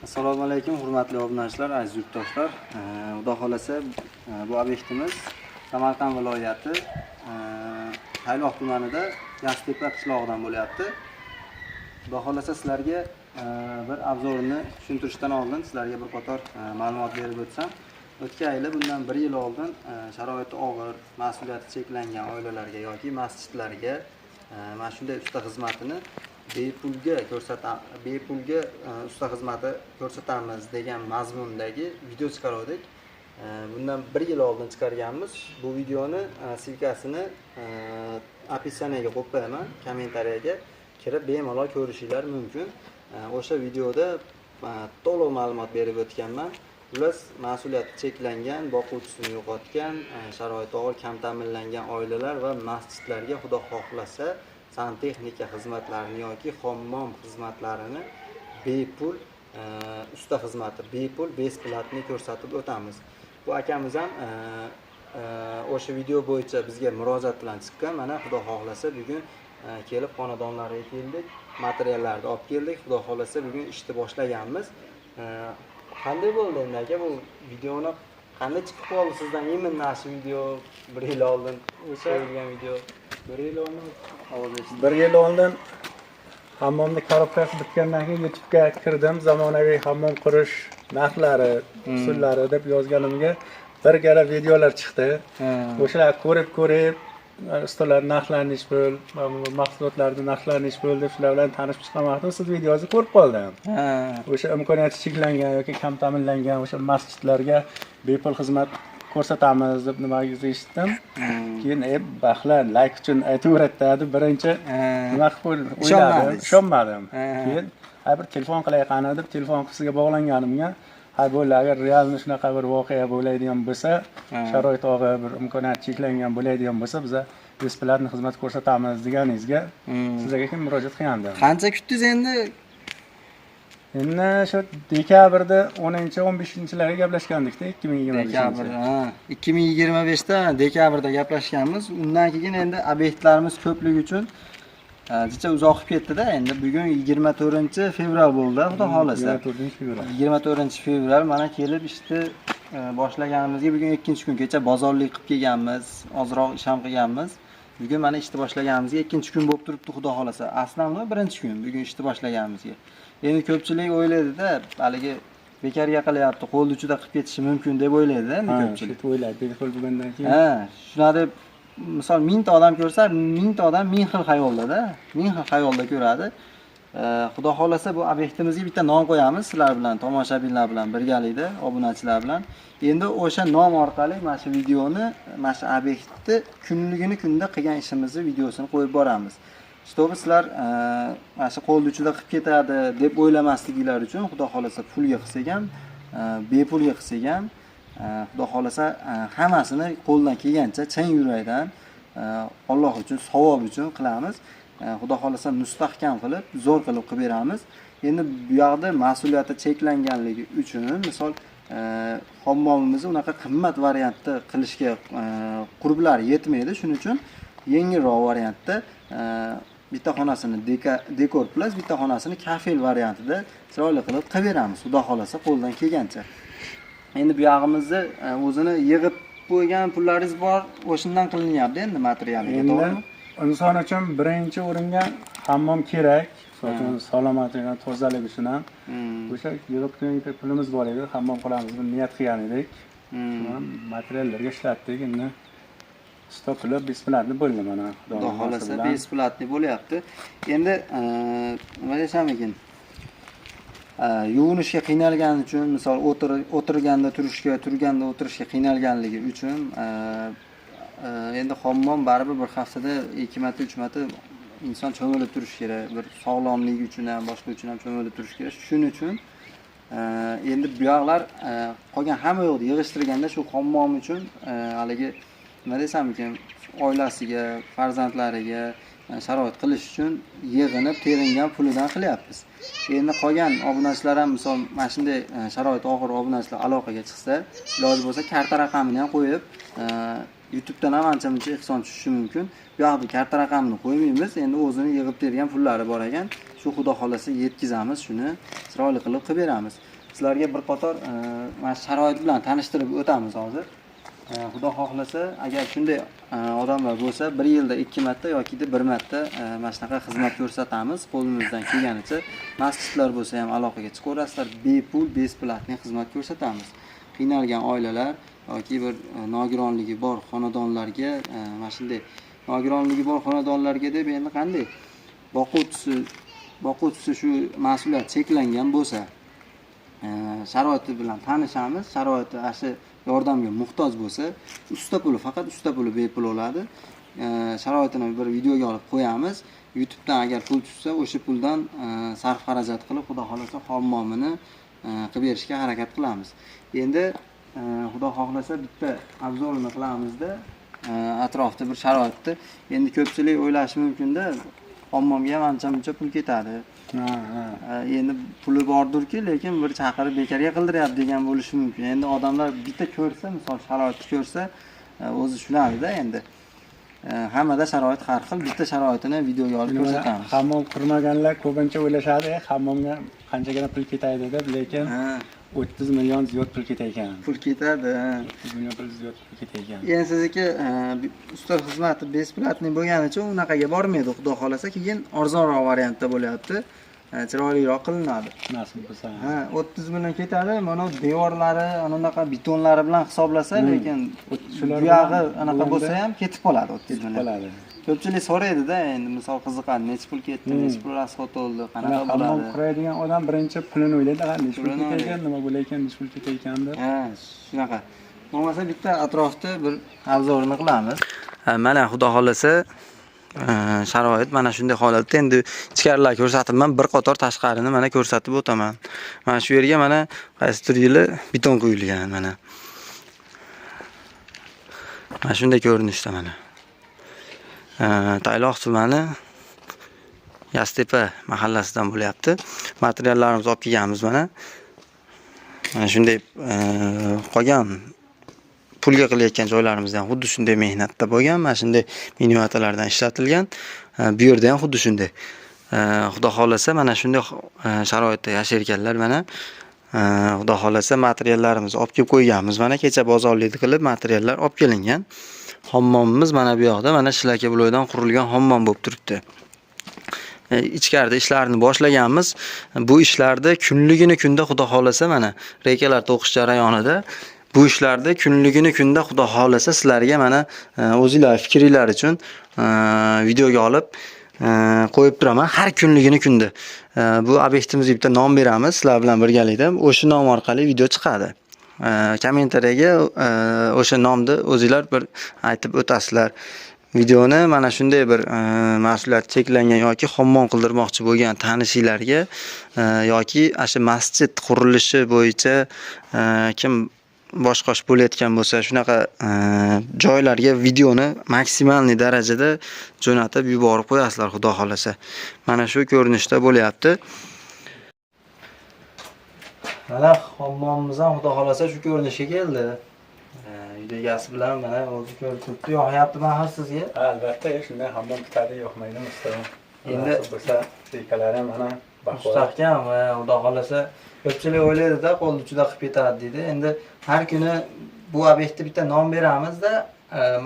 Assalomu alaykum, hurmatli obunachilar, aziz yurtdoshlar. Xudo xolasa bu obyektimiz Samarqand viloyati Tayloq tumanida Yastepa qishlog'idan bo'lyapti. Xudo xolasa sizlarga bir obzorni tushuntirishdan oldin sizlarga bir qator ma'lumot berib o'tsam. O'tgan yili bundan 1 yil oldin sharoiti og'ir, mas'uliyati cheklangan oilalarga yoki masjidlarga mana shunday usta xizmatini bepulga usta xizmati ko'rsatamiz degan mazmundagi video chiqardik. Bundan 1 yil oldin chiqarganmiz. Bu videoni silkasini описаниеga qo'yib qo'yaman, kommentariyaga kirib bemalol ko'rishinglar mumkin. O'sha videoda to'liq ma'lumot berib o'tganman. Ular mas'uliyati cheklangan, boquvchisini yo'qotgan, sharoiti og'ir, kam ta'minlangan oilalar va masjidlarga xudo xohlasa santexnika xizmatlarini yoki hammom xizmatlarini bepul usta xizmati bepul besplatni ko'rsatib o'tamiz. Bu akamiz ham o'sha video bo'yicha bizga murojaat bilan chiqqan. Mana xudo xohlasa bugun kelib xonadonlariga keldik, materiallarni olib keldik. Xudo xohlasa bugun ishni boshlaganmiz. Qanday bo'ldi endi aka bu videoni qanday chiqib qoldi sizdan? Mana shu video 1 yil oldin qo'yilgan video. 1 yil oldin hammomni korobkasi bitgandan keyin YouTube'ga kirdim. Zamonaviy hammom qurish narxlari, usullari deb yozganimga bir gala videolar chiqdi. O'shalarni ko'rib ustalar narxlanish bo'l, mahsulotlarni narxlanish bo'l deb shular bilan tanishib chiqmoqdim. Siz videozni ko'rib qoldim. O'sha imkoniyati cheklangan yoki kam ta'minlangan o'sha masjidlarga bepul xizmat ko'rsatamiz deb nimaga eshitdim. Keyin baxtlar like uchun aytaveradi deb birinchi nima qilib ishonmadim. Keyin bir telefon qilay qani deb telefon qilisiga bog'langanimga bo'ldi, agar realni shunaqa bir voqea bo'ladigan bo'lsa, sharoit og'ir, bir imkoniyat cheklangan bo'ladigan bo'lsa, biz besplatni xizmat ko'rsatamiz deganingizga sizlarga kim murojaat qilgandim. Qancha kutdingiz endi? Endi shu dekabrda 10-15-larga gaplashgandik-da, 2025da dekabrda gaplashganmiz. Undan keyin endi obyektlarimiz ko'pligi uchun jicha uzoq ketdi-da. Endi bugun 24-fevral bo'ldi, xudo xolasa. 24-fevral mana kelib ishni boshlaganimizga bugun 2-kun. Kecha bozorlik qilib kelganmiz, ozroq ish ham qilganmiz. Bugun mana ishni boshlaganimizga 2-kun bo'lib turibdi, xudo xolasa. Aslan 1-kun bugun ishni boshlaganimizga. Endi ko'pchilik o'ylaydi-da, haligi bekarga qilyapti, qo'l uchida qilib ketishi mumkin deb o'ylaydi-da, endi ko'pchilik. O'ylaydi, beqo'l bo'lgandan keyin. Shuna deb misol 1000 ta odam ko'rsa, 1000 ta odam 1000 xil xayolda-da, 1000 xil xayolda ko'radi. Xudo xolasa bu obyektimizga bitta nom qo'yamiz sizlar bilan, tomoshabinlar bilan birgalikda, obunachilar bilan. Endi o'sha nom orqali mana shu videoni, mana shu obyektni kunligini kunda qilgan ishimizni videosini qo'yib boramiz. To'g'ri sizlar mana shu qo'l uchida qilib ketadi deb o'ylamasliklaring uchun xudo xolasa pulga qilsak ham, bepulga qilsak ham, xudo xolasa hammasini qo'ldan kelgancha chin yurakdan Alloh uchun, savob uchun qilamiz. Xudo xolasa mustahkam qilib, zo'r qilib beramiz. Endi bu yoqda mas'uliyati cheklanganligi uchun, misol hammomimizni unaqa qimmat variantda qilishga qurblar yetmaydi. Shuning uchun yengilroq variantda bitta xonasini dekor plus bitta xonasini kafel variantida chiroyli qilib beramiz. Xudo xolasa qo'ldan kelgancha. Endi bu yog'imizni o'zini yig'ib qo'ygan pullaringiz bor, o'shindan qilinyapti endi materialiga, to'g'rimi? Inson uchun birinchi o'ringa hammom kerak. Salomatligi, tozaligi uchun ham. O'sha yig'ib qo'ygan pulimiz bor edi, hammom qilamiz deb niyat qilgan edik. Shuni materiallarga ishlatdik. Endi stoplar besplatni bo'ldi mana. Xudo xolasa besplatni bo'lyapti. Endi nima desam ekan? Yuvinishga qiynalgani uchun, misol o'tirganda turishga, turganda o'tirishga qiynalganligi uchun endi hammom baribir bir haftada 2 marta, 3 marta inson cho'milib turishi kerak. Bir sog'lomligi uchun ham, boshqa uchun ham cho'milib turishi kerak. Shuning uchun endi bu yoqlar qolgan hamma yo'qni yig'ishtirganda shu hammom uchun haligi nima desam ekan, oilasiga, farzandlariga sharoit qilish uchun yig'inib teringan pulidan qilyapmiz. Endi qolgan obunachilar ham misol mana shunday sharoit og'ir obunachilar aloqaga chiqsa, iloji bo'lsa karta raqamini ham qo'yib, YouTube'dan ham ancha-muncha ehson tushishi mumkin. Bu yoqda karta raqamini qo'ymaymiz. Endi o'zini yig'ib tergan pullari bor ekan. shu xudo xolasa yetkazamiz, shuni chiroyli qilib beramiz. Sizlarga bir qator mana sharoit bilan tanishtirib o'tamiz hozir. Xudo xohlasa, agar shunday odamlar bo'lsa, bir yilda 2 marta yoki bir marta mana shunaqa xizmat ko'rsatamiz. Qo'limizdan kelganicha masjidlar bo'lsa ham aloqaga chiqaverasizlar, bepul, besplatniy xizmat ko'rsatamiz. Qiynalgan oilalar yoki bir nogironligi bor xonadonlarga, mana shunday nogironligi bor xonadonlarga deb endi qanday boquvchisi shu mas'uliyat cheklangan bo'lsa, sharoiti bilan tanishamiz. Sharoiti asli yordamga muhtoj bo'lsa, usta puli, faqat usta puli bepul bo'ladi. Sharoitini bir videoga olib qo'yamiz. YouTubedan agar pul tushsa, o'sha puldan sarf xarajat qilib, xudo xolasa hammomini qilib berishga harakat qilamiz. Endi xudo xohlasa bitta obzorini qilamizda, atrofda bir sharoitni. Endi ko'pchilik o'ylashi mumkin-da, hammomga ham ancha-muncha pul ketadi. Endi puli bordirki, lekin bir chaqirib bekarga qildiryapti degan bo'lishi mumkin. Endi odamlar bitta ko'rsa, misol sharoitni ko'rsa, o'zi tushunadi-da endi. Hammada sharoit har xil, bitta sharoitini videoga olib ko'rsatamiz. Hammom qurmaganlar ko'pincha o'ylashadi, hammomga qanchagina pul ketadi deb, lekin 30 million ziyod pul ketar ekan. Pul ketadi. 30 million pul ziyod pul ketar ekan. Endi sizniki usta xizmati besplatniy bo'lgani uchun unaqaga bormaydi, xudo xolasa, keyin arzonroq variantda bo'lyapti. Chiroyliroq qilinadi. Nasib bo'lsa. 30 million ketadi. Mana devorlari, anaqa betonlari bilan hisoblasa, lekin shular buyog'i anaqa bo'lsa ham ketib qoladi 30 million. Qoladi. Ko'pchilik so'raydi-da, endi misol qiziqadi, necha pul ketdi, necha pul rasxod bo'ldi, qanaqa bo'ladi. Hammom quradigan odam birinchi pulini o'ylaydi, necha pul ketar ekan, nima bo'lar ekan, necha pul ketar ekan deb. Shunaqa. Bo'lmasa bitta atrofda bir obzorini qilamiz. Mana xudo xolasa sharoit mana shunday holatda. Endi ichkarilarni ko'rsatibman, bir qator tashqarini mana ko'rsatib o'taman. Mana shu yerga mana qaysidir yili beton quyilgan mana. Mana shunday ko'rinishda mana. Tayloq tumani Yastepa mahallasidan bo'lyapti. Materiallarimizni olib kelganmiz mana. Mana shunday qolgan pulga qilayotgan joylarimizda ham xuddi shunday mehnatda bo'lgan, mana shunday miniatalardan ishlatilgan. Bu yerda ham xuddi shunday. Xudo xolasa mana shunday sharoitda yashayotganlar mana. Xudo xolasa materiallarimizni olib kelib qo'yganmiz. Mana kecha bozorlikni qilib materiallar olib kelingan. Hammomimiz mana bu yoqda, mana Shilaka bloydan qurilgan hammom bo'lib turibdi. Ichkarida ishlarni boshlaganmiz. Bu ishlarda kunligini kunda xudo xolasa mana rekalar to'qish jarayonida bu ishlarda kunligini kunda xudo xolasa sizlarga mana o'zingizlar fikringiz uchun videoga olib qo'yib turaman. Har kunligini kunda. Bu obyektimizga bitta nom beramiz, sizlar bilan birgalikda. O'sha nom orqali video chiqadi. Kommentariyaga o'sha nomni o'zingizlar bir aytib o'tasizlar. Videoni mana shunday bir mas'uliyat cheklangan yoki hammom qildirmoqchi bo'lgan tanishinglarga yoki asha masjid qurilishi bo'yicha kim boshqosh bo'layotgan bo'lsa, shunaqa joylarga videoni maksimalniy darajada jo'natib yuborib qo'yasizlar, xudo xolasa. Mana shu ko'rinishda bo'lyapti. Mana hammomimiz ham xudo xolasa shu ko'rinishga keldi. Uyda egasi bilan mana o'zi ko'rib turibdi, yoqyapti axir sizga. Albatta, shunday hammom bitadi, yoqmaydimi usta. Endi bo'lsa, seykalari ham mana mustahkam va xudo xolasa ko'pchilik o'ylaydi-da, qo'l uchida qilib ketadi deydi. Endi har kuni bu obyektga bitta nom beramizda,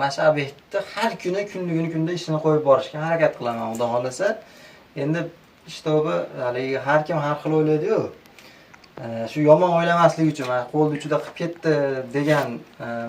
mana shu obyektda har kuni kunligini kunda ishini qo'yib borishga harakat qilaman, xudo xolasa. Endi ishtobi haligi har kim har xil o'ylaydi-yu. Shu yomon o'ylamaslik uchun, qo'l uchida qilib ketdi degan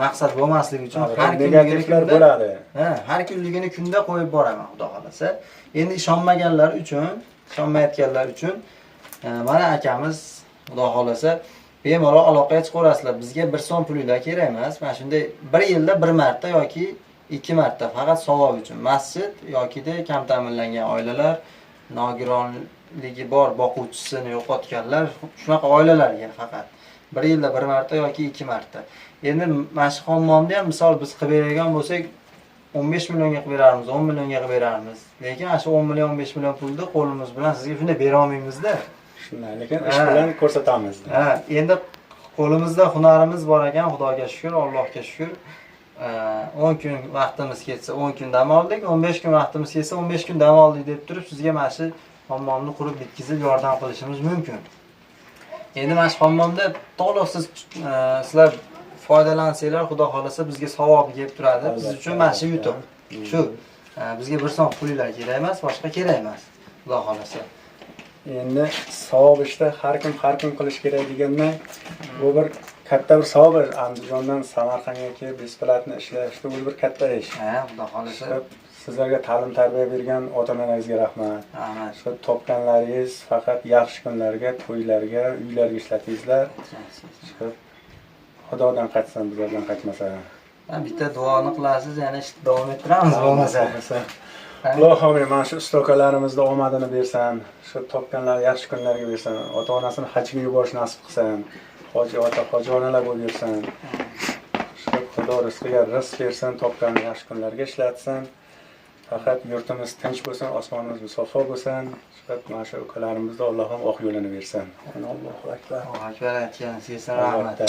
maqsad bo'lmasligi uchun har kunligini bo'ladi. Har kunligini kunda qo'yib boraman, xudo xolasa. Endi ishonmaganlar uchun, ishonmayotganlar uchun mana akamiz xudo xolasa bemalol aloqaga chiqaverasizlar. Bizga 1 so'm pulinglar kerak emas. Mana shunday 1 yilda 1 marta yoki 2 marta faqat savob uchun masjid yokida kam ta'minlangan oilalar, nogironligi bor boquvchisini yo'qotganlar, shunaqa oilalarga faqat 1 yilda 1 marta yoki 2 marta. Endi mana shu hammomni ham misol biz qilib beradigan bo'lsak 15 millionga qilib beramiz, 10 millionga qilib beramiz. Lekin ana shu 10 million, 15 million pulni qo'limiz bilan sizga shunday bera olmaymiz-da. Shunday, lekin ish bilan ko'rsatamiz. Endi qo'limizda hunarimiz bor ekan, Xudoga shukr, Allohga shukr. 10 kun vaqtimiz ketsa 10 kun dam oldik, 15 kun vaqtimiz ketsa 15 kun dam oldik deb turib sizga mana shu hammomni qurib bitkizib yordam qilishimiz mumkin. Endi mana shu hammomda to'liqsiz sizlar foydalansanglar, xudo xolasa bizga savob kelib turadi. Biz uchun mana shu yutuq. Shu bizga bir so'm pullar kerak emas, boshqa kerak emas. Xudo xolasa. Endi savob ishda har kim qilish kerak degandan bu bir katta bir savob. Andijondan Samarqandga kelib besplatni ishlash bu bir katta ish. Xudo xolasa. Sizlarga ta'lim tarbiya bergan ota-onalaringizga rahmat. Rahmat. Shu topganlaringiz faqat yaxshi kunlarga, to'ylarga, uylarga ishlatingizlar. Xudodan qaytsin, bizlardan qaytmasa. Bitta duoni qilasiz, yana ishni davom ettiramiz bo'lmasa. Allohim mana shu ustokalarimizni omadini bersin, shu topganlar yaxshi kunlarga bersin, ota-onasini hajga yuborish nasib qilsin, hoji ota, hoji onalar bo'lib bersin. Shu Xudo rizqiga rizq bersin, topgan yaxshi kunlarga ishlatsin. Faqat yurtimiz tinch bo'lsin, osmonimiz musaffo bo'lsin. Mana shu ukalarimizni Allohim oq yo'lini bersin. Allohu akbar. Allohu akbar aytganingiz kelsin, rahmat.